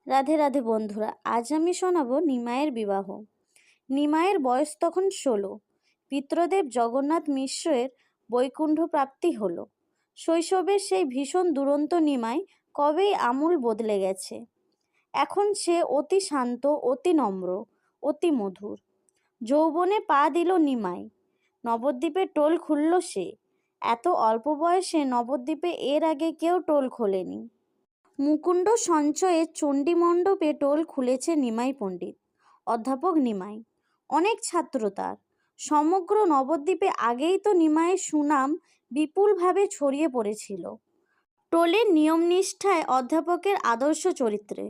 রাধে রাধে বন্ধুরা, আজ আমি শোনাবো নিমাইয়ের বিবাহ। নিমাইয়ের বয়স তখন 16। পিতৃদেব জগন্নাথ মিশ্রের বৈকুণ্ঠ প্রাপ্তি হলো। শৈশবের সেই ভীষণ দুরন্ত নিমাই কবেই আমূল বদলে গেছে। এখন সে অতি শান্ত, অতি নম্র, অতি মধুর। যৌবনে পা দিল নিমাই, নবদ্বীপে টোল খুলল সে। এত অল্প বয়সে নবদ্বীপে এর আগে কেউ টোল খোলেনি। মুকুণ্ড সঞ্চয়ে চণ্ডীমণ্ডপে টোল খুলেছে নিমাই পণ্ডিত, অধ্যাপক নিমাই। অনেক ছাত্র তার। সমগ্র নবদ্বীপে আগেই তো নিমাইয়ের সুনাম বিপুলভাবে ছড়িয়ে পড়েছিল। টোলের নিয়মনিষ্ঠায়, অধ্যাপকের আদর্শ চরিত্রে,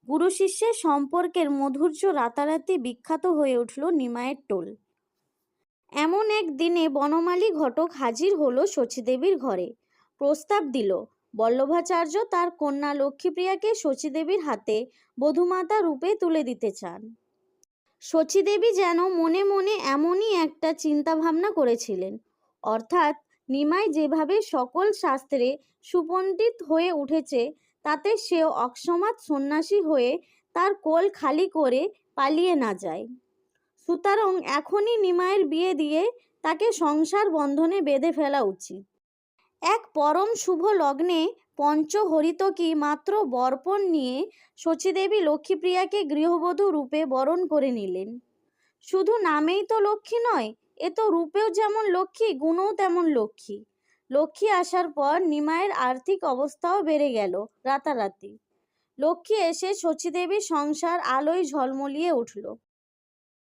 গুরু শিষ্যের সম্পর্কের মধুর্য রাতারাতি বিখ্যাত হয়ে উঠল নিমাইয়ের টোল। এমন এক দিনে বনমালী ঘটক হাজির হলো শচীদেবীর ঘরে। প্রস্তাব দিল বল্লভাচার্য তার কন্যা লক্ষ্মীপ্রিয়াকে শচীদেবীর হাতে বধূমাতা রূপে তুলে দিতে চান। শচীদেবী যেন মনে মনে এমনই একটা চিন্তা ভাবনা করেছিলেন। অর্থাৎ নিমাই যেভাবে সকল শাস্ত্রে সুপণ্ডিত হয়ে উঠেছে, তাতে সেও অকস্মাৎ সন্ন্যাসী হয়ে তার কোল খালি করে পালিয়ে না যায়। সুতরাং এখনই নিমাইয়ের বিয়ে দিয়ে তাকে সংসার বন্ধনে বেঁধে ফেলা উচিত। এক পরম শুভ লগ্নে পঞ্চহরিতকী মাত্র বর্পণ নিয়ে শচীদেবী লক্ষ্মীপ্রিয়াকে গৃহবধূ রূপে বরণ করে নিলেন। শুধু নামেই তো লক্ষ্মী নয়, এ তো রূপেও যেমন লক্ষ্মী, গুণও তেমন লক্ষ্মী। লক্ষ্মী আসার পর নিমাইয়ের আর্থিক অবস্থাও বেড়ে গেল রাতারাতি। লক্ষ্মী এসে শচীদেবীর সংসার আলোয় ঝলমলিয়ে উঠল।